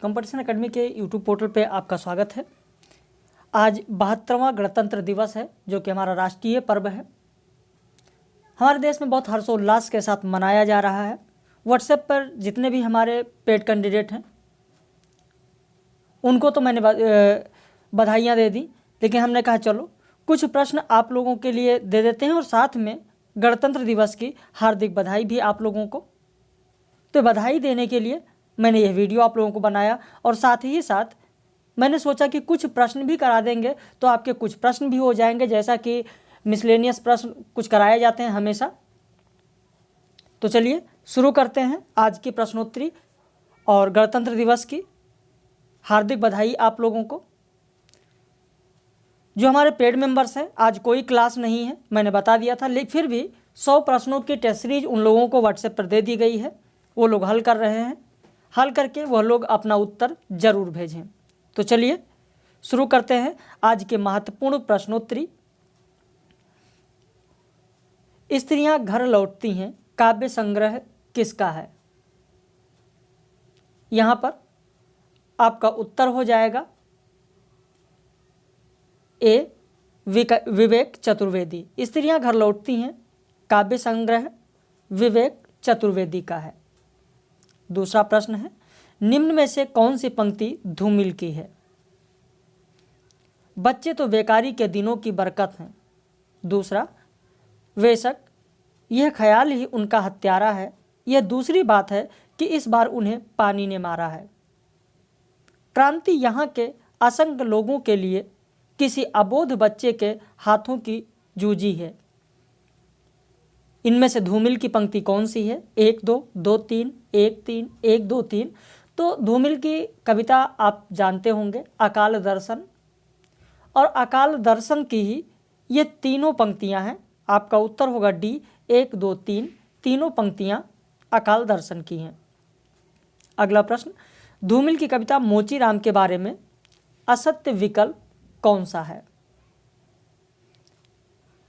Competition academy के YouTube portal पे आपका स्वागत है। आज 72वां गणतंत्र दिवस है, जो कि हमारा राष्ट्रीय पर्व है। हमारे देश में बहुत हर्षोल्लास के साथ मनाया जा रहा है। व्हाट्सएप पर जितने भी हमारे पेड कैंडिडेट हैं उनको तो मैंने बधाइयाँ दे दी, लेकिन हमने कहा चलो कुछ प्रश्न आप लोगों के लिए दे देते हैं और साथ में गणतंत्र दिवस की हार्दिक बधाई भी आप लोगों को। तो बधाई देने के लिए मैंने यह वीडियो आप लोगों को बनाया और साथ ही साथ मैंने सोचा कि कुछ प्रश्न भी करा देंगे तो आपके कुछ प्रश्न भी हो जाएंगे, जैसा कि मिसलेनियस प्रश्न कुछ कराए जाते हैं हमेशा। तो चलिए शुरू करते हैं आज की प्रश्नोत्तरी और गणतंत्र दिवस की हार्दिक बधाई आप लोगों को। जो हमारे पेड मेंबर्स हैं, आज कोई क्लास नहीं है, मैंने बता दिया था, लेकिन फिर भी 100 प्रश्नों की टेस्ट सीरीज उन लोगों को व्हाट्सएप पर दे दी गई है। वो लोग हल कर रहे हैं, हल करके वह लोग अपना उत्तर जरूर भेजें। तो चलिए शुरू करते हैं आज के महत्वपूर्ण प्रश्नोत्तरी। स्त्रियां घर लौटती हैं काव्य संग्रह किसका है? यहां पर आपका उत्तर हो जाएगा ए विवेक चतुर्वेदी। स्त्रियां घर लौटती हैं काव्य संग्रह विवेक चतुर्वेदी का है। दूसरा प्रश्न है, निम्न में से कौन सी पंक्ति धूमिल की है? बच्चे तो बेकारी के दिनों की बरकत हैं। दूसरा, बेशक यह ख्याल ही उनका हत्यारा है। यह दूसरी बात है कि इस बार उन्हें पानी ने मारा है। क्रांति यहाँ के असंख्य लोगों के लिए किसी अबोध बच्चे के हाथों की जूझी है। इनमें से धूमिल की पंक्ति कौन सी है? 1 2 2 3 1 3 1 2 3। तो धूमिल की कविता आप जानते होंगे, अकाल दर्शन, और अकाल दर्शन की ही ये तीनों पंक्तियां हैं। आपका उत्तर होगा डी 1 2 3, तीनों पंक्तियां अकाल दर्शन की हैं। अगला प्रश्न, धूमिल की कविता मोचीराम के बारे में असत्य विकल्प कौन सा है?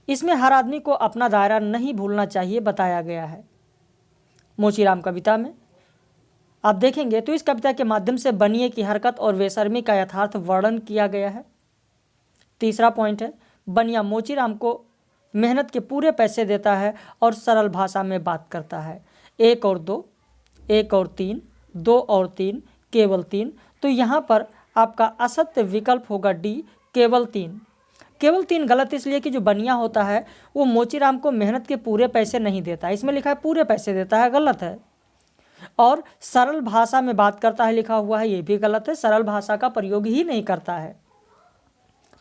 इसमें हर आदमी को अपना दायरा नहीं भूलना चाहिए बताया गया है। मोचीराम कविता में आप देखेंगे तो इस कविता के माध्यम से बनिए की हरकत और बेशर्मी का यथार्थ वर्णन किया गया है। तीसरा पॉइंट है, बनिया मोचीराम को मेहनत के पूरे पैसे देता है और सरल भाषा में बात करता है। 1 और 2, 1 और 3, 2 और 3, केवल 3। तो यहाँ पर आपका असत्य विकल्प होगा डी केवल 3। केवल 3 गलत इसलिए कि जो बनिया होता है वो मोचीराम को मेहनत के पूरे पैसे नहीं देता है। इसमें लिखा है पूरे पैसे देता है, गलत है। और सरल भाषा में बात करता है लिखा हुआ है, ये भी गलत है। सरल भाषा का प्रयोग ही नहीं करता है।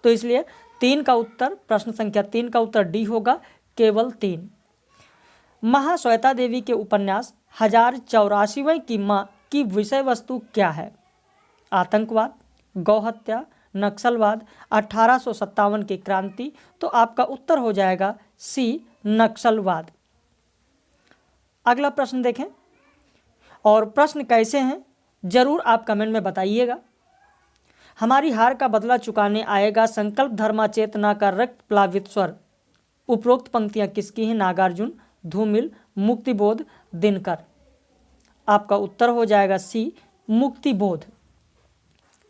तो इसलिए 3 का उत्तर, प्रश्न संख्या 3 का उत्तर डी होगा, केवल 3। महाश्वेता देवी के उपन्यास 1084वें की माँ की विषय वस्तु क्या है? आतंकवाद, गौहत्या, नक्सलवाद, 1857 की क्रांति। तो आपका उत्तर हो जाएगा सी नक्सलवाद। अगला प्रश्न देखें, और प्रश्न कैसे हैं जरूर आप कमेंट में बताइएगा। हमारी हार का बदला चुकाने आएगा संकल्प धर्मा चेतना का रक्त प्लावित स्वर। उपरोक्त पंक्तियां किसकी हैं? नागार्जुन, धूमिल, मुक्तिबोध, दिनकर। आपका उत्तर हो जाएगा सी मुक्तिबोध।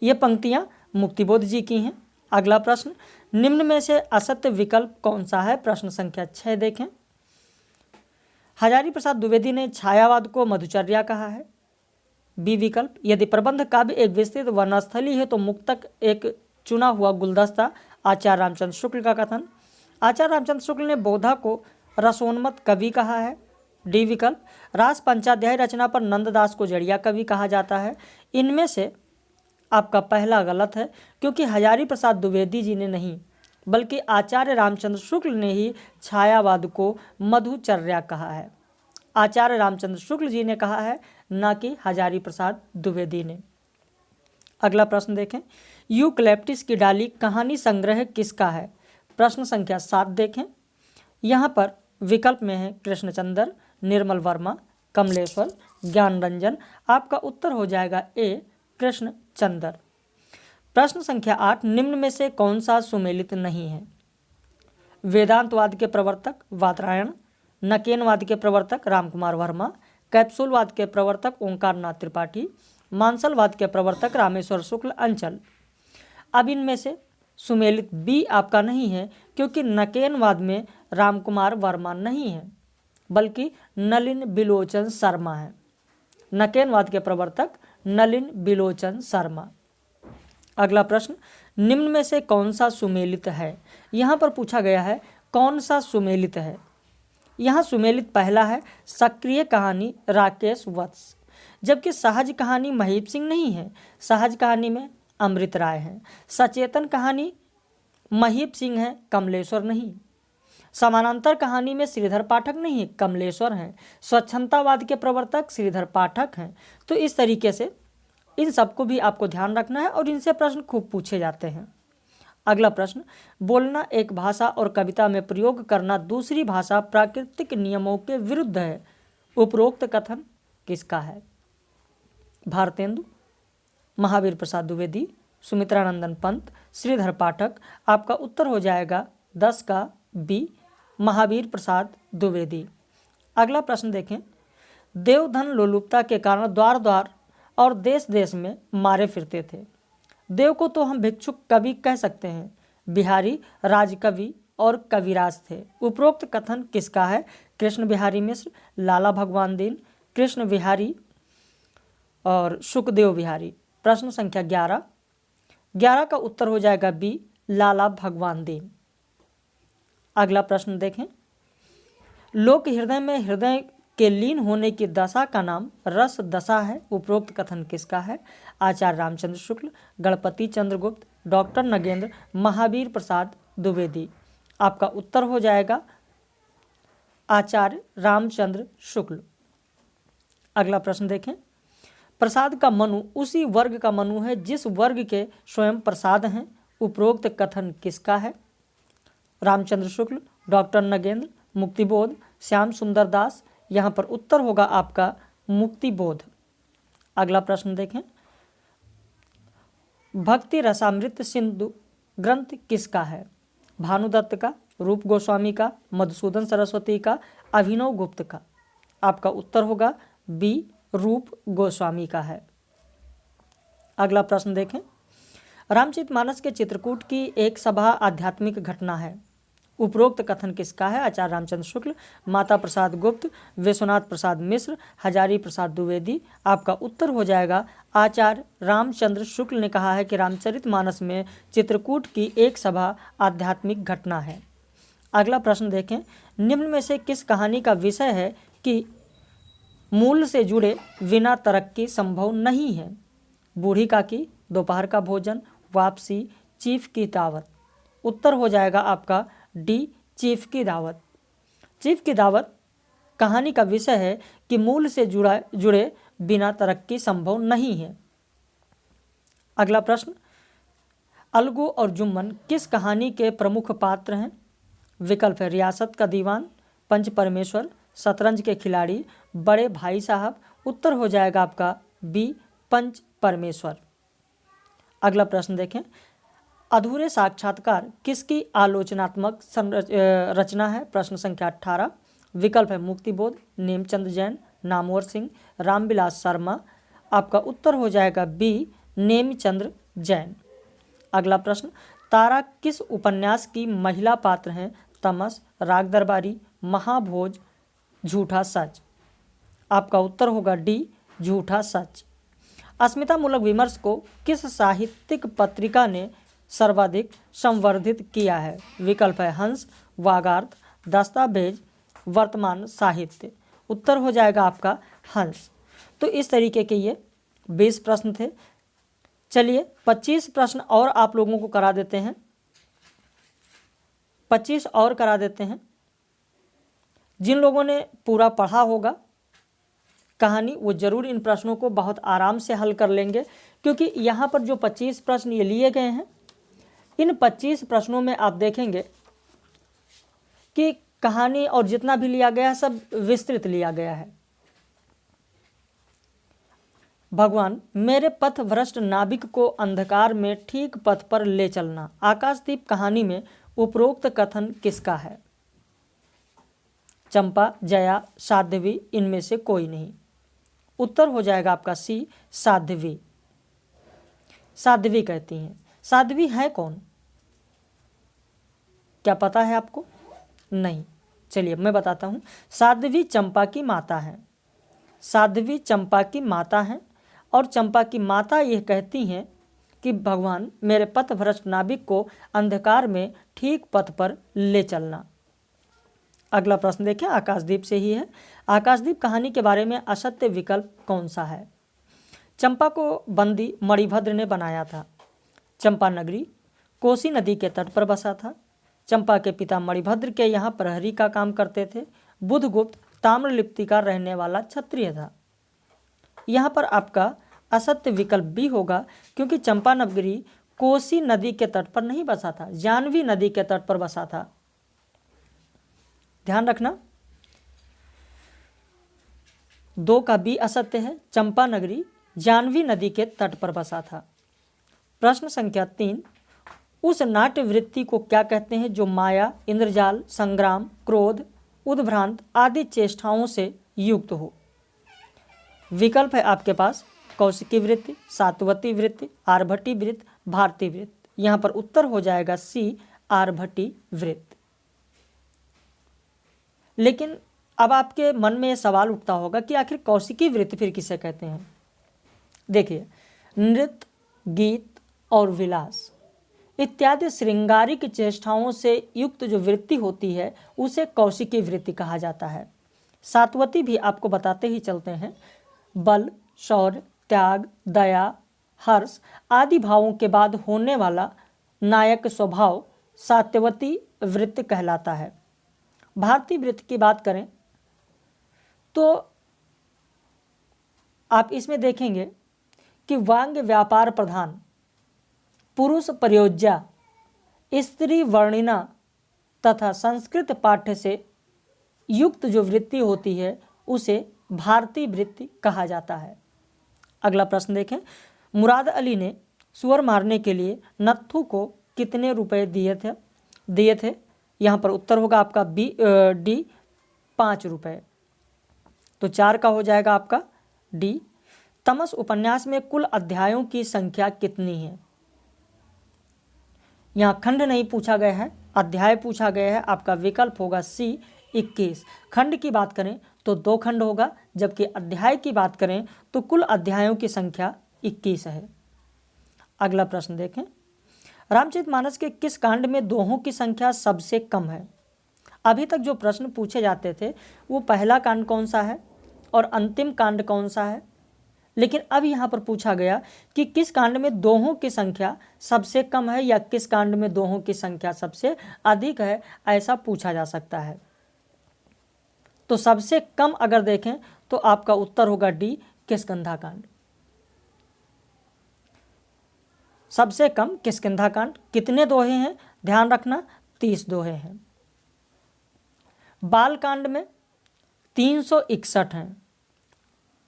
ये पंक्तियां मुक्तिबोध जी की हैं। अगला प्रश्न, निम्न में से असत्य विकल्प कौन सा है? प्रश्न संख्या 6 देखें। हजारी प्रसाद द्विवेदी ने छायावाद को मधुचर्या कहा है। बी विकल्प, यदि प्रबंध काव्य एक विस्तृत वर्णस्थली है तो मुक्तक एक चुना हुआ गुलदस्ता। आचार्य रामचंद्र शुक्ल का कथन। आचार्य रामचंद्र शुक्ल ने बोधा को रसोन्मत कवि कहा है। डी विकल्प, रास पंचाध्याय रचना पर नंददास को जड़िया कवि कहा जाता है। इनमें से आपका पहला गलत है, क्योंकि हजारी प्रसाद द्विवेदी जी ने नहीं बल्कि आचार्य रामचंद्र शुक्ल ने ही छायावाद को मधुचर्या कहा है। आचार्य रामचंद्र शुक्ल जी ने कहा है, ना कि हजारी प्रसाद द्विवेदी ने। अगला प्रश्न देखें, यूकलिप्टस की डाली कहानी संग्रह किसका है? प्रश्न संख्या 7 देखें। यहाँ पर विकल्प में है कृष्णचंद्र, निर्मल वर्मा, कमलेश्वर, ज्ञान रंजन। आपका उत्तर हो जाएगा ए कृष्णचंद्र। प्रश्न संख्या 8, निम्न में से कौन सा सुमेलित नहीं है? वेदांतवाद के प्रवर्तक वादरायण, नकेनवाद के प्रवर्तक रामकुमार वर्मा, कैप्सूलवाद के प्रवर्तक ओंकार नाथ त्रिपाठी, मांसलवाद के प्रवर्तक रामेश्वर शुक्ल अंचल। अब इनमें से सुमेलित बी आपका नहीं है, क्योंकि नकेनवाद में रामकुमार वर्मा नहीं है, बल्कि नलिन बिलोचन शर्मा है। नकेनवाद के प्रवर्तक नलिन बिलोचन शर्मा। अगला प्रश्न, निम्न में से कौन सा सुमेलित है? यहाँ पर पूछा गया है कौन सा सुमेलित है। यहाँ सुमेलित पहला है सक्रिय कहानी राकेश वत्स, जबकि सहज कहानी महीप सिंह नहीं है। सहज कहानी में अमृत राय है। सचेतन कहानी महीप सिंह है, कमलेश्वर नहीं। समानांतर कहानी में श्रीधर पाठक नहीं है, कमलेश्वर हैं। स्वच्छंदतावाद के प्रवर्तक श्रीधर पाठक हैं। तो इस तरीके से इन सबको भी आपको ध्यान रखना है और इनसे प्रश्न खूब पूछे जाते हैं। अगला प्रश्न, बोलना एक भाषा और कविता में प्रयोग करना दूसरी भाषा प्राकृतिक नियमों के विरुद्ध है। उपरोक्त कथन किसका है? भारतेंदु, महावीर प्रसाद द्विवेदी, सुमित्रानंदन पंत, श्रीधर पाठक। आपका उत्तर हो जाएगा 10 का बी, महावीर प्रसाद द्विवेदी। अगला प्रश्न देखें, देवधन लोलुपता के कारण द्वार द्वार और देश देश में मारे फिरते थे। देव को तो हम भिक्षुक कवि कह सकते हैं। बिहारी राजकवि और कविराज थे। उपरोक्त कथन किसका है? कृष्ण बिहारी मिश्र, लाला भगवान दीन, कृष्ण बिहारी और सुखदेव बिहारी। प्रश्न संख्या 11 का उत्तर हो जाएगा बी, लाला भगवान दीन। अगला प्रश्न देखें, लोक हृदय में हृदय के लीन होने की दशा का नाम रस दशा है। उपरोक्त कथन किसका है? आचार्य रामचंद्र शुक्ल, गणपति चंद्रगुप्त, डॉक्टर नगेंद्र, महावीर प्रसाद द्विवेदी। आपका उत्तर हो जाएगा आचार्य रामचंद्र शुक्ल। अगला प्रश्न देखें, प्रसाद का मनु उसी वर्ग का मनु है जिस वर्ग के स्वयं प्रसाद हैं। उपरोक्त कथन किसका है? रामचंद्र शुक्ल, डॉक्टर नगेंद्र, मुक्तिबोध, श्याम सुंदर दास। यहाँ पर उत्तर होगा आपका मुक्तिबोध। अगला प्रश्न देखें, भक्ति रसामृत सिंधु ग्रंथ किसका है? भानुदत्त का, रूप गोस्वामी का, मधुसूदन सरस्वती का, अभिनव गुप्त का। आपका उत्तर होगा बी, रूप गोस्वामी का है। अगला प्रश्न देखें, रामचरितमानस के चित्रकूट की एक सभा आध्यात्मिक घटना है। उपरोक्त कथन किसका है? आचार्य रामचंद्र शुक्ल, माता प्रसाद गुप्त, विश्वनाथ प्रसाद मिश्र, हजारी प्रसाद द्विवेदी। आपका उत्तर हो जाएगा आचार्य रामचंद्र शुक्ल ने कहा है कि रामचरितमानस में चित्रकूट की एक सभा आध्यात्मिक घटना है। अगला प्रश्न देखें, निम्न में से किस कहानी का विषय है कि मूल से जुड़े बिना तरक्की संभव नहीं है? बूढ़ी काकी, दोपहर का भोजन, वापसी, चीफ की दावत। उत्तर हो जाएगा आपका डी, चीफ की दावत। चीफ की दावत कहानी का विषय है कि मूल से जुड़े बिना तरक्की संभव नहीं है। अगला प्रश्न, अलगू और जुम्मन किस कहानी के प्रमुख पात्र हैं? विकल्प है रियासत का दीवान, पंच परमेश्वर, शतरंज के खिलाड़ी, बड़े भाई साहब। उत्तर हो जाएगा आपका बी, पंच परमेश्वर। अगला प्रश्न देखें, अधूरे साक्षात्कार किसकी आलोचनात्मक रचना है? प्रश्न संख्या 18। विकल्प है मुक्तिबोध, नेमचंद जैन, नामवर सिंह, रामविलास शर्मा। आपका उत्तर हो जाएगा बी, नेमचंद जैन। अगला प्रश्न, तारा किस उपन्यास की महिला पात्र हैं? तमस, राग दरबारी, महाभोज, झूठा सच। आपका उत्तर होगा डी, झूठा सच। अस्मितामूलक विमर्श को किस साहित्यिक पत्रिका ने सर्वाधिक संवर्धित किया है? विकल्प है हंस, वागार्थ, दस्तावेज, वर्तमान साहित्य। उत्तर हो जाएगा आपका हंस। तो इस तरीके के ये 20 प्रश्न थे। चलिए 25 प्रश्न और आप लोगों को करा देते हैं, 25 और करा देते हैं। जिन लोगों ने पूरा पढ़ा होगा कहानी वो जरूर इन प्रश्नों को बहुत आराम से हल कर लेंगे, क्योंकि यहाँ पर जो 25 प्रश्न ये लिए गए हैं, इन 25 प्रश्नों में आप देखेंगे कि कहानी और जितना भी लिया गया है सब विस्तृत लिया गया है। भगवान, मेरे पथ भ्रष्ट नाविक को अंधकार में ठीक पथ पर ले चलना। आकाशदीप कहानी में उपरोक्त कथन किसका है? चंपा, जया, साध्वी, इनमें से कोई नहीं। उत्तर हो जाएगा आपका सी, साध्वी। साध्वी कहती हैं। साध्वी है कौन, क्या पता है आपको? नहीं, चलिए मैं बताता हूँ। साध्वी चंपा की माता है। साध्वी चंपा की माता हैं और चंपा की माता यह कहती हैं कि भगवान मेरे पथभ्रष्ट नाविक को अंधकार में ठीक पथ पर ले चलना। अगला प्रश्न देखें, आकाशदीप से ही है। आकाशदीप कहानी के बारे में असत्य विकल्प कौन सा है? चंपा को बंदी मणिभद्र ने बनाया था। चंपा नगरी कोसी नदी के तट पर बसा था। चंपा के पिता मणिभद्र के यहाँ प्रहरी का काम करते थे। बुधगुप्त ताम्रलिप्ति का रहने वाला क्षत्रिय था। यहाँ पर आपका असत्य विकल्प भी होगा, क्योंकि चंपा नगरी कोसी नदी के तट पर नहीं बसा था, जाह्नवी नदी के तट पर बसा था। ध्यान रखना, 2 का बी असत्य है। चंपा नगरी जाह्नवी नदी के तट पर बसा था। प्रश्न संख्या 3, उस नाट्य वृत्ति को क्या कहते हैं जो माया, इंद्रजाल, संग्राम, क्रोध, उद्भ्रांत आदि चेष्टाओं से युक्त हो? विकल्प है आपके पास कौशिकी वृत्ति, सातवती वृत्ति, आर्भटी वृत्ति, भारती वृत्ति। यहाँ पर उत्तर हो जाएगा सी, आर्भटी वृत्ति। लेकिन अब आपके मन में यह सवाल उठता होगा कि आखिर कौशिकी वृत्ति फिर किसे कहते हैं? देखिए, नृत्य, गीत और विलास इत्यादि श्रृंगारिक चेष्टाओं से युक्त जो वृत्ति होती है उसे कौशिकी वृत्ति कहा जाता है। सातवती भी आपको बताते ही चलते हैं। बल, शौर्य, त्याग, दया, हर्ष आदि भावों के बाद होने वाला नायक स्वभाव सात्यवती वृत्ति कहलाता है। भारतीय वृत्ति की बात करें तो आप इसमें देखेंगे कि वांग व्यापार प्रधान, पुरुष प्रयोज्या, स्त्री वर्णिना तथा संस्कृत पाठ्य से युक्त जो वृत्ति होती है उसे भारतीय वृत्ति कहा जाता है। अगला प्रश्न देखें, मुराद अली ने सुअर मारने के लिए नत्थू को कितने रुपए दिए थे? यहाँ पर उत्तर होगा आपका डी, 5 रुपए। तो 4 का हो जाएगा आपका डी। तमस उपन्यास में कुल अध्यायों की संख्या कितनी है? यहाँ खंड नहीं पूछा गया है, अध्याय पूछा गया है। आपका विकल्प होगा सी, 21। खंड की बात करें तो 2 खंड होगा, जबकि अध्याय की बात करें तो कुल अध्यायों की संख्या 21 है। अगला प्रश्न देखें, रामचरितमानस के किस कांड में दोहों की संख्या सबसे कम है? अभी तक जो प्रश्न पूछे जाते थे वो पहला कांड कौन सा है और अंतिम कांड कौन सा है, लेकिन अब यहाँ पर पूछा गया कि किस कांड में दोहों की संख्या सबसे कम है या किस कांड में दोहों की संख्या सबसे अधिक है, ऐसा पूछा जा सकता है। तो सबसे कम अगर देखें तो आपका उत्तर होगा डी, किष्किंधा कांड। सबसे कम किष्किंधा कांड। कितने दोहे हैं? ध्यान रखना, 30 दोहे हैं। बाल कांड में 361 हैं,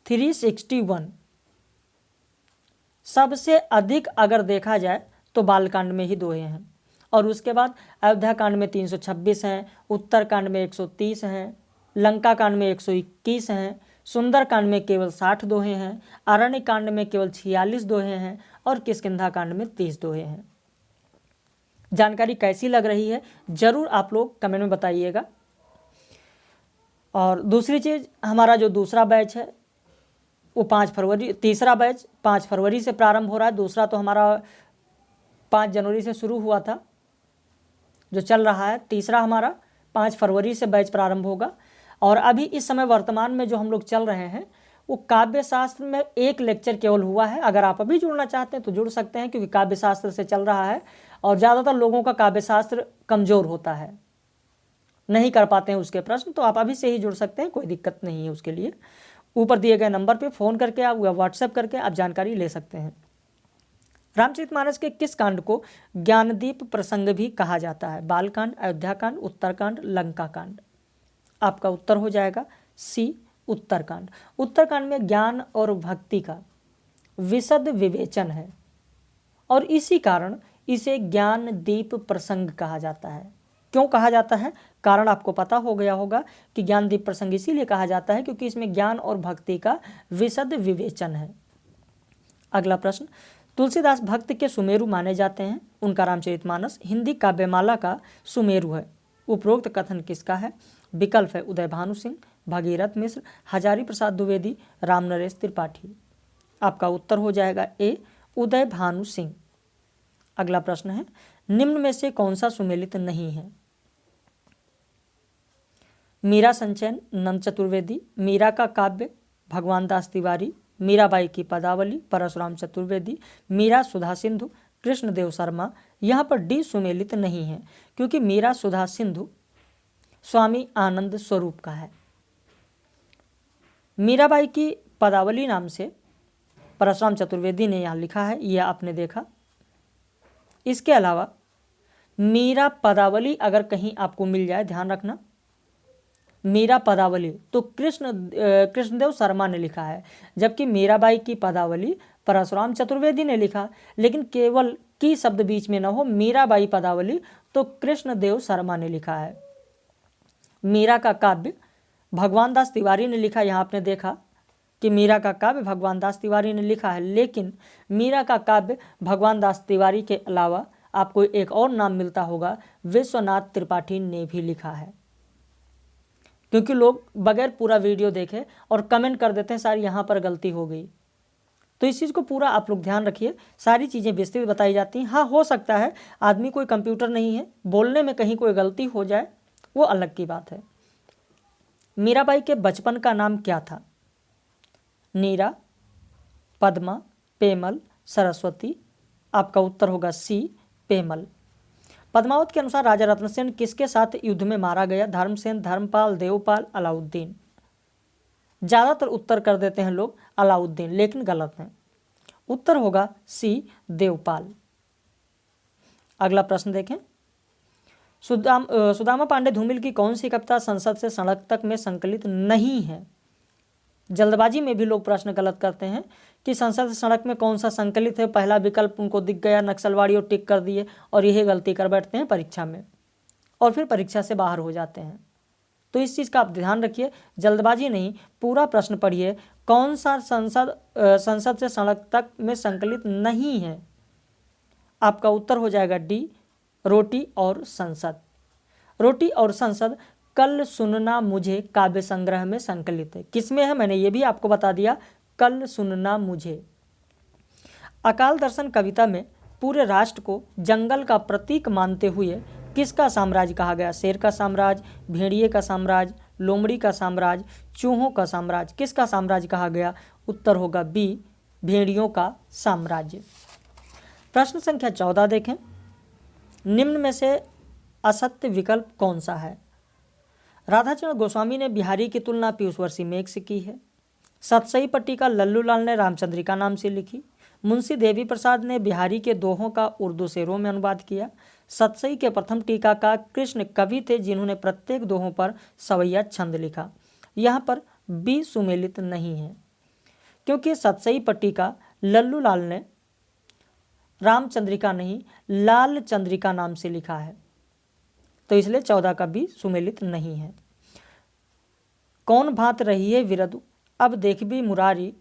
361। सबसे अधिक अगर देखा जाए तो बालकांड में ही दोहे हैं, और उसके बाद अयोध्या कांड में 326 हैं, उत्तर कांड में 130 हैं, लंका कांड में 121 हैं, सुंदर कांड में केवल 60 दोहे हैं, अरण्य कांड में केवल 46 दोहे हैं और किष्किंधा कांड में 30 दोहे हैं। जानकारी कैसी लग रही है जरूर आप लोग कमेंट में बताइएगा। और दूसरी चीज़, हमारा जो दूसरा बैच है वो 5 फरवरी, तीसरा बैच 5 फरवरी से प्रारंभ हो रहा है। दूसरा तो हमारा 5 जनवरी से शुरू हुआ था जो चल रहा है। तीसरा हमारा 5 फरवरी से बैच प्रारंभ होगा। और अभी इस समय वर्तमान में जो हम लोग चल रहे हैं वो काव्य शास्त्र में 1 लेक्चर केवल हुआ है। अगर आप अभी जुड़ना चाहते हैं तो जुड़ सकते हैं, क्योंकि काव्य शास्त्र से चल रहा है और ज़्यादातर लोगों का काव्य शास्त्र कमज़ोर होता है, नहीं कर पाते हैं उसके प्रश्न। तो आप अभी से ही जुड़ सकते हैं, कोई दिक्कत नहीं है उसके लिए। ऊपर दिए गए नंबर पे फ़ोन करके आप या व्हाट्सएप करके आप जानकारी ले सकते हैं। रामचरितमानस के किस कांड को ज्ञानदीप प्रसंग भी कहा जाता है? बालकांड, अयोध्याकांड, उत्तरकांड, लंका कांड। आपका उत्तर हो जाएगा सी, उत्तरकांड। उत्तरकांड में ज्ञान और भक्ति का विशद विवेचन है और इसी कारण इसे ज्ञानदीप प्रसंग कहा जाता है। क्यों कहा जाता है? कारण आपको पता हो गया होगा कि ज्ञानदीप प्रसंग इसीलिए कहा जाता है क्योंकि इसमें ज्ञान और भक्ति का विशद विवेचन है। अगला प्रश्न, तुलसीदास भक्त के सुमेरु माने जाते हैं। उनका रामचरितमानस हिंदी काव्यमाला का सुमेरु है। उपरोक्त कथन किसका है? विकल्प है उदय भानु सिंह, भगीरथ मिश्र, हजारी प्रसाद द्विवेदी, राम नरेश त्रिपाठी। आपका उत्तर हो जाएगा ए, उदय भानु सिंह। अगला प्रश्न है, निम्न में से कौन सा सुमेलित नहीं है? मीरा संचयन नंद चतुर्वेदी, मीरा का काव्य भगवान दास तिवारी, मीराबाई की पदावली परशुराम चतुर्वेदी, मीरा सुधा सिंधु कृष्णदेव शर्मा। यहाँ पर डी सुमेलित नहीं है क्योंकि मीरा सुधा सिंधु स्वामी आनंद स्वरूप का है। मीराबाई की पदावली नाम से परशुराम चतुर्वेदी ने यहाँ लिखा है, यह आपने देखा। इसके अलावा मीरा पदावली अगर कहीं आपको मिल जाए, ध्यान रखना, मीरा पदावली तो कृष्णदेव शर्मा ने लिखा है, जबकि मीराबाई की पदावली परशुराम चतुर्वेदी ने लिखा। लेकिन केवल की शब्द बीच में न हो, मीराबाई पदावली तो कृष्णदेव शर्मा ने लिखा है। मीरा का काव्य भगवान दास तिवारी ने लिखा। यहाँ आपने देखा कि मीरा का काव्य भगवान दास तिवारी ने लिखा है, लेकिन मीरा का काव्य भगवान दास तिवारी के अलावा आपको एक और नाम मिलता होगा, विश्वनाथ त्रिपाठी ने भी लिखा है। क्योंकि लोग बगैर पूरा वीडियो देखे और कमेंट कर देते हैं सर यहाँ पर गलती हो गई, तो इस चीज़ को पूरा आप लोग ध्यान रखिए। सारी चीज़ें विस्तृत बताई जाती हैं। हाँ, हो सकता है आदमी कोई कंप्यूटर नहीं है, बोलने में कहीं कोई गलती हो जाए, वो अलग की बात है। मीराबाई के बचपन का नाम क्या था? नीरा, पद्मा, पेमल, सरस्वती। आपका उत्तर होगा सी, पेमल। पद्मावत के अनुसार राजा रत्नसेन किसके साथ युद्ध में मारा गया? धर्मसेन, धर्मपाल, देवपाल, अलाउद्दीन। ज़्यादातर उत्तर कर देते हैं लोग अलाउद्दीन, लेकिन गलत है। उत्तर होगा सी, देवपाल। अगला प्रश्न देखें, सुदामा पांडे धूमिल की कौन सी कविता संसद से सड़क तक में संकलित नहीं है? जल्दबाजी में भी लोग प्रश्न गलत करते हैं कि संसद से सड़क में कौन सा संकलित है। पहला विकल्प उनको दिख गया नक्सलवाड़ी और टिक कर दिए, और यही गलती कर बैठते हैं परीक्षा में और फिर परीक्षा से बाहर हो जाते हैं। तो इस चीज़ का आप ध्यान रखिए, जल्दबाजी नहीं, पूरा प्रश्न पढ़िए। कौन सा संसद से सड़क तक में संकलित नहीं है? आपका उत्तर हो जाएगा डी, रोटी और संसद। रोटी और संसद कल सुनना मुझे काव्य संग्रह में संकलित है। किसमें है मैंने ये भी आपको बता दिया, कल सुनना मुझे। अकाल दर्शन कविता में पूरे राष्ट्र को जंगल का प्रतीक मानते हुए किसका साम्राज्य कहा गया? शेर का साम्राज्य, भेड़िए का साम्राज्य, लोमड़ी का साम्राज्य, चूहों का साम्राज्य। किसका साम्राज्य कहा गया? उत्तर होगा बी, भेड़ियों का साम्राज्य। प्रश्न संख्या 14 देखें, निम्न में से असत्य विकल्प कौन सा है? राधाचरण गोस्वामी ने बिहारी की तुलना पीयूषवर्षी मेघ से की है। सतसई पट्टिका लल्लू लाल ने रामचंद्रिका नाम से लिखी। मुंशी देवी प्रसाद ने बिहारी के दोहों का उर्दू शेरों में अनुवाद किया। सतसई के प्रथम टीकाकार कृष्ण कवि थे जिन्होंने प्रत्येक दोहों पर सवैया छंद लिखा। यहाँ पर बी सुमेलित नहीं है क्योंकि सतसई पट्टिका लल्लू लाल ने रामचंद्रिका नहीं लाल चंद्रिका नाम से लिखा है, तो इसलिए 14 का बी सुमेलित नहीं है। कौन भांत रही है विरदु अब देख भी मुरारी,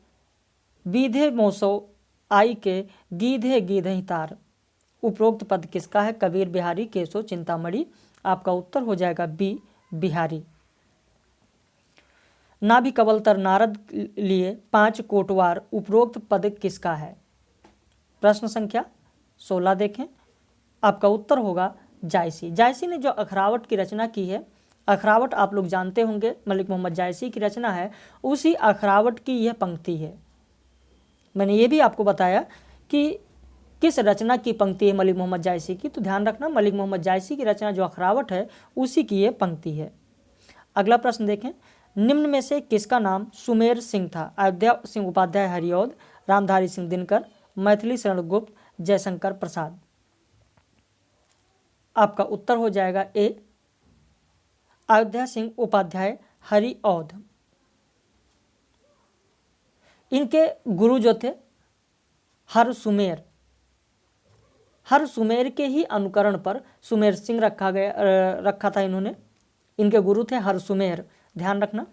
बीधे मोसो आई के गीधे गीधे तार। उपरोक्त पद किसका है? कबीर बिहारी केशव चिंतामणि। आपका उत्तर हो जाएगा बी, बिहारी। नाभि कवलतर नारद लिए 5 कोटवार। उपरोक्त पद किसका है? प्रश्न संख्या 16 देखें। आपका उत्तर होगा जायसी। जायसी ने जो अखरावट की रचना की है, अखरावट आप लोग जानते होंगे, मलिक मोहम्मद जायसी की रचना है, उसी अखरावट की यह पंक्ति है। मैंने ये भी आपको बताया कि किस रचना की पंक्ति है मलिक मोहम्मद जायसी की, तो ध्यान रखना मलिक मोहम्मद जायसी की रचना जो अखरावट है उसी की ये पंक्ति है। अगला प्रश्न देखें, निम्न में से किसका नाम सुमेर सिंह था? अयोध्या सिंह उपाध्याय हरिऔध, रामधारी सिंह दिनकर, मैथिली शरण गुप्त, जयशंकर प्रसाद। आपका उत्तर हो जाएगा ए, अयोध्या सिंह उपाध्याय हरिऔध। इनके गुरु जो थे हर सुमेर के ही अनुकरण पर सुमेर सिंह रखा था इन्होंने, इनके गुरु थे हर सुमेर, ध्यान रखना।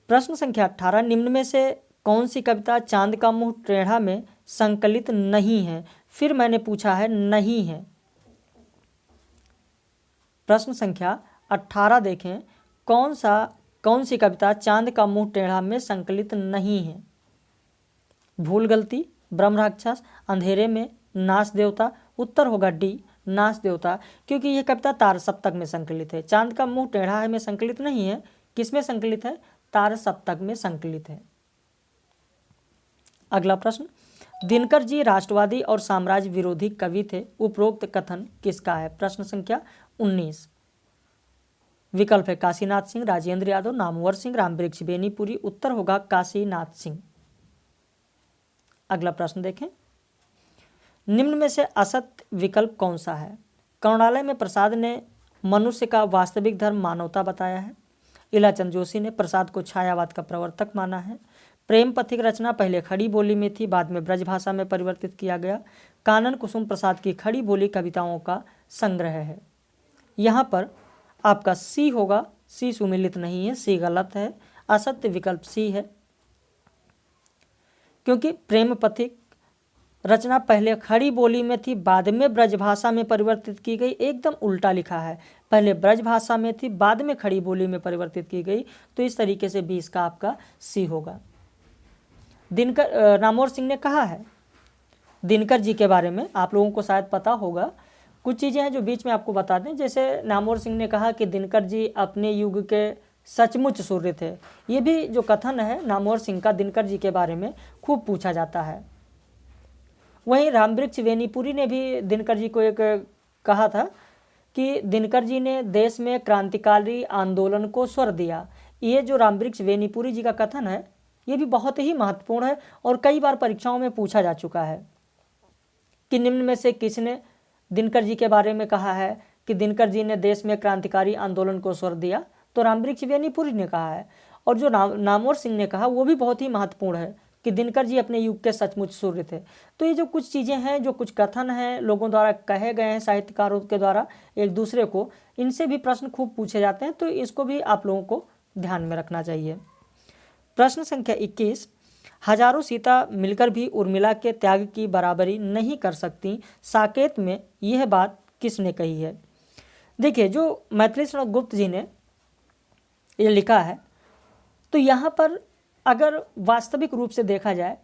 प्रश्न संख्या 18, निम्न में से कौन सी कविता चांद का मुंह टेढ़ा में संकलित नहीं है? फिर मैंने पूछा है नहीं है। प्रश्न संख्या 18 देखें, कौन सी कविता चांद का मुंह टेढ़ा में संकलित नहीं है? भूल गलती, ब्रह्म राक्षस, अंधेरे में, नाच देवता। उत्तर होगा डी, नाच देवता, क्योंकि यह कविता तार सप्तक में संकलित है। चांद का मुंह टेढ़ा है में संकलित नहीं है, किसमें संकलित है? तार सप्तक में संकलित है। अगला प्रश्न, दिनकर जी राष्ट्रवादी और साम्राज्य विरोधी कवि थे, उपरोक्त कथन किसका है? प्रश्न संख्या 19। विकल्प है काशीनाथ सिंह, राजेंद्र यादव, नामवर सिंह, रामवृक्ष बेनीपुरी। उत्तर होगा काशीनाथ सिंह। अगला प्रश्न देखें, निम्न में से असत्य विकल्प कौन सा है? कर्णालय में प्रसाद ने मनुष्य का वास्तविक धर्म मानवता बताया है। इलाचंद जोशी ने प्रसाद को छायावाद का प्रवर्तक माना है। प्रेम पथिक रचना पहले खड़ी बोली में थी, बाद में ब्रजभाषा में परिवर्तित किया गया। कानन कुसुम प्रसाद की खड़ी बोली कविताओं का संग्रह है। यहाँ पर आपका सी होगा, सी सुमिलित नहीं है, सी गलत है। असत्य विकल्प सी है, क्योंकि प्रेम पथिक रचना पहले खड़ी बोली में थी, बाद में ब्रजभाषा में परिवर्तित की गई। एकदम उल्टा लिखा है, पहले ब्रजभाषा में थी, बाद में खड़ी बोली में परिवर्तित की गई। तो इस तरीके से 20 का आपका सी होगा। दिनकर नामवर सिंह ने कहा है दिनकर जी के बारे में, आप लोगों को शायद पता होगा, कुछ चीज़ें हैं जो बीच में आपको बता दें। जैसे नामवर सिंह ने कहा कि दिनकर जी अपने युग के सचमुच सूर्य थे। ये भी जो कथन है नामवर सिंह का दिनकर जी के बारे में खूब पूछा जाता है। वहीं रामवृक्ष बेनीपुरी ने भी दिनकर जी को एक कहा था कि दिनकर जी ने देश में क्रांतिकारी आंदोलन को स्वर दिया। ये जो रामवृक्ष बेनीपुरी जी का कथन है ये भी बहुत ही महत्वपूर्ण है और कई बार परीक्षाओं में पूछा जा चुका है कि निम्न में से किसने दिनकर जी के बारे में कहा है कि दिनकर जी ने देश में क्रांतिकारी आंदोलन को स्वर दिया? तो रामवृक्ष बेनीपुरी ने कहा है। और जो नामवर सिंह ने कहा वो भी बहुत ही महत्वपूर्ण है कि दिनकर जी अपने युग के सचमुच सूर्य थे। तो ये जो कुछ चीज़ें हैं, जो कुछ कथन हैं लोगों द्वारा कहे गए हैं साहित्यकारों के द्वारा एक दूसरे को, इनसे भी प्रश्न खूब पूछे जाते हैं। तो इसको भी आप लोगों को ध्यान में रखना चाहिए। प्रश्न संख्या 21, हजारों सीता मिलकर भी उर्मिला के त्याग की बराबरी नहीं कर सकती, साकेत में यह बात किसने कही है? देखिए, जो मैथिली शरण गुप्त जी ने ये लिखा है, तो यहाँ पर अगर वास्तविक रूप से देखा जाए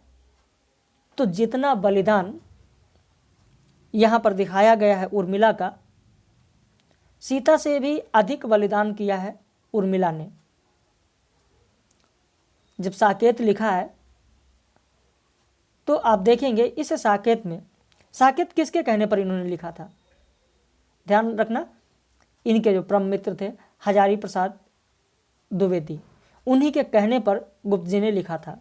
तो जितना बलिदान यहाँ पर दिखाया गया है उर्मिला का, सीता से भी अधिक बलिदान किया है उर्मिला ने। जब साकेत लिखा है तो आप देखेंगे इस साकेत में, साकेत किसके कहने पर इन्होंने लिखा था? ध्यान रखना, इनके जो परम मित्र थे हजारी प्रसाद द्विवेदी, उन्हीं के कहने पर गुप्त जी ने लिखा था।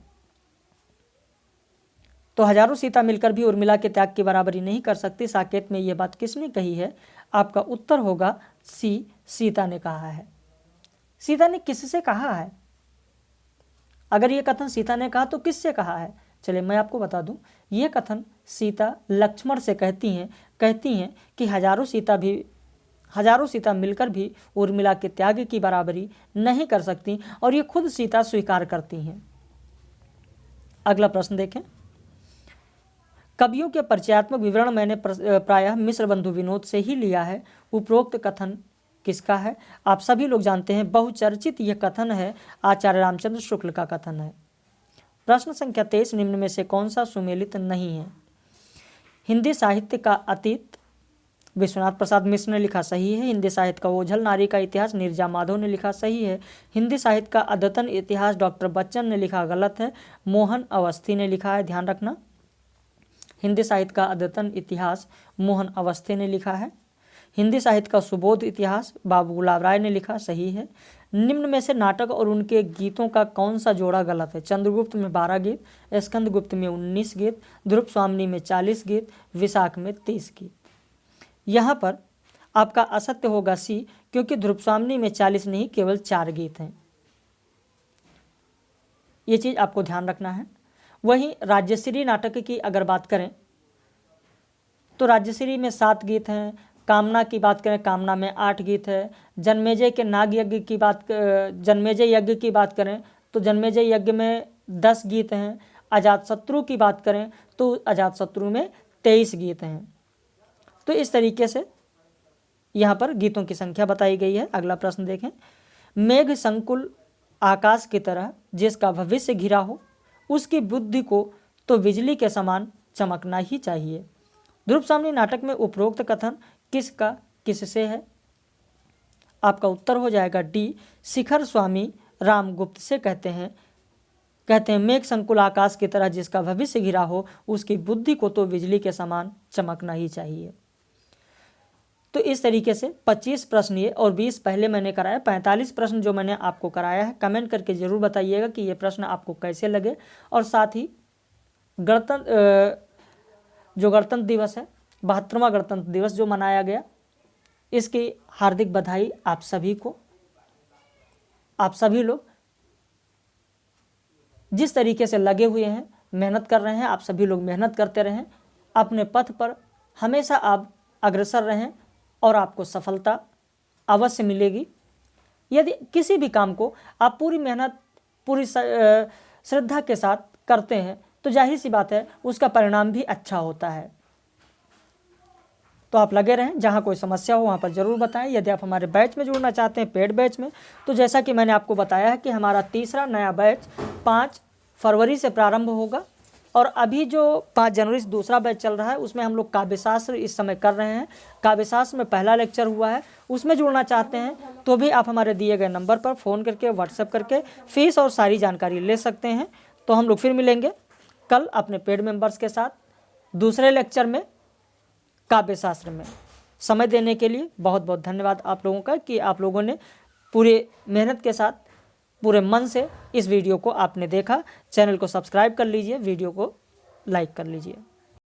तो हजारों सीता मिलकर भी उर्मिला के त्याग की बराबरी नहीं कर सकती, साकेत में यह बात किसने कही है? आपका उत्तर होगा सी, सीता ने कहा है। सीता ने किससे कहा है? अगर यह कथन सीता ने कहा तो किससे कहा है? चलिए मैं आपको बता दूं, यह कथन सीता लक्ष्मण से कहती हैं कि हजारों सीता मिलकर भी उर्मिला के त्याग की बराबरी नहीं कर सकती, और ये खुद सीता स्वीकार करती हैं। अगला प्रश्न देखें, कवियों के परिचयात्मक विवरण मैंने प्रायः मिश्र बंधु विनोद से ही लिया है, उपरोक्त कथन किसका है? आप सभी लोग जानते हैं, बहुचर्चित यह कथन है, आचार्य रामचंद्र शुक्ल का कथन है। प्रश्न संख्या 23, निम्न में से कौन सा सुमेलित नहीं है? हिंदी साहित्य का अतीत विश्वनाथ प्रसाद मिश्र ने लिखा, सही है। हिंदी साहित्य का ओझल नारी का इतिहास नीरजा माधव ने लिखा, सही है। हिंदी साहित्य का अद्यतन इतिहास डॉक्टर बच्चन ने लिखा, गलत है। मोहन अवस्थी ने लिखा है, ध्यान रखना। हिंदी साहित्य का अद्यतन इतिहास मोहन अवस्थी ने लिखा है। हिंदी साहित्य का सुबोध इतिहास बाबू गुलाब राय ने लिखा, सही है। निम्न में से नाटक और उनके गीतों का कौन सा जोड़ा गलत है? चंद्रगुप्त में 12 गीत, स्कंदगुप्त में 19 गीत, ध्रुव स्वामिनी में 40 गीत, विशाख में 30 गीत। यहाँ पर आपका असत्य होगा सी, क्योंकि ध्रुव स्वामिनी में 40 नहीं केवल 4 गीत हैं। ये चीज़ आपको ध्यान रखना है। वहीं राज्यश्री नाटक की अगर बात करें तो राजश्री में 7 गीत हैं। कामना की बात करें, कामना में 8 गीत है। जन्मेजय के नाग यज्ञ की बात जन्मेजय यज्ञ की बात करें तो जन्मेजय यज्ञ में 10 गीत हैं। अजातशत्रु की बात करें तो अजातशत्रु में 23 गीत हैं। तो इस तरीके से यहाँ पर गीतों की संख्या बताई गई है। अगला प्रश्न देखें। मेघ संकुल आकाश की तरह जिसका भविष्य घिरा हो, उसकी बुद्धि को तो बिजली के समान चमकना ही चाहिए। ध्रुव सामनी नाटक में उपरोक्त कथन किसका किससे है? आपका उत्तर हो जाएगा डी, शिखर स्वामी रामगुप्त से कहते हैं मेघ संकुल आकाश की तरह जिसका भविष्य घिरा हो, उसकी बुद्धि को तो बिजली के समान चमकना ही चाहिए। तो इस तरीके से 25 प्रश्न ये और 20 पहले मैंने कराया, 45 प्रश्न जो मैंने आपको कराया है। कमेंट करके ज़रूर बताइएगा कि ये प्रश्न आपको कैसे लगे। और साथ ही गणतंत्र दिवस है, 72वां गणतंत्र दिवस जो मनाया गया, इसकी हार्दिक बधाई आप सभी को। आप सभी लोग जिस तरीके से लगे हुए हैं, मेहनत कर रहे हैं, आप सभी लोग मेहनत करते रहें। अपने पथ पर हमेशा आप अग्रसर रहें और आपको सफलता अवश्य मिलेगी। यदि किसी भी काम को आप पूरी मेहनत, पूरी श्रद्धा के साथ करते हैं तो जाहिर सी बात है उसका परिणाम भी अच्छा होता है। तो आप लगे रहें। जहाँ कोई समस्या हो वहाँ पर ज़रूर बताएं। यदि आप हमारे बैच में जुड़ना चाहते हैं, पेड बैच में, तो जैसा कि मैंने आपको बताया है कि हमारा तीसरा नया बैच 5 फरवरी से प्रारंभ होगा। और अभी जो 5 जनवरी से दूसरा बैच चल रहा है उसमें हम लोग काव्यशास्त्र इस समय कर रहे हैं। काव्यशास्त्र में पहला लेक्चर हुआ है, उसमें जुड़ना चाहते हैं तो भी आप हमारे दिए गए नंबर पर फ़ोन करके, व्हाट्सएप करके फीस और सारी जानकारी ले सकते हैं। तो हम लोग फिर मिलेंगे कल अपने पेड मेंबर्स के साथ दूसरे लेक्चर में काव्यशास्त्र में। समय देने के लिए बहुत बहुत धन्यवाद आप लोगों का कि आप लोगों ने पूरे मेहनत के साथ, पूरे मन से इस वीडियो को आपने देखा। चैनल को सब्सक्राइब कर लीजिए, वीडियो को लाइक कर लीजिए।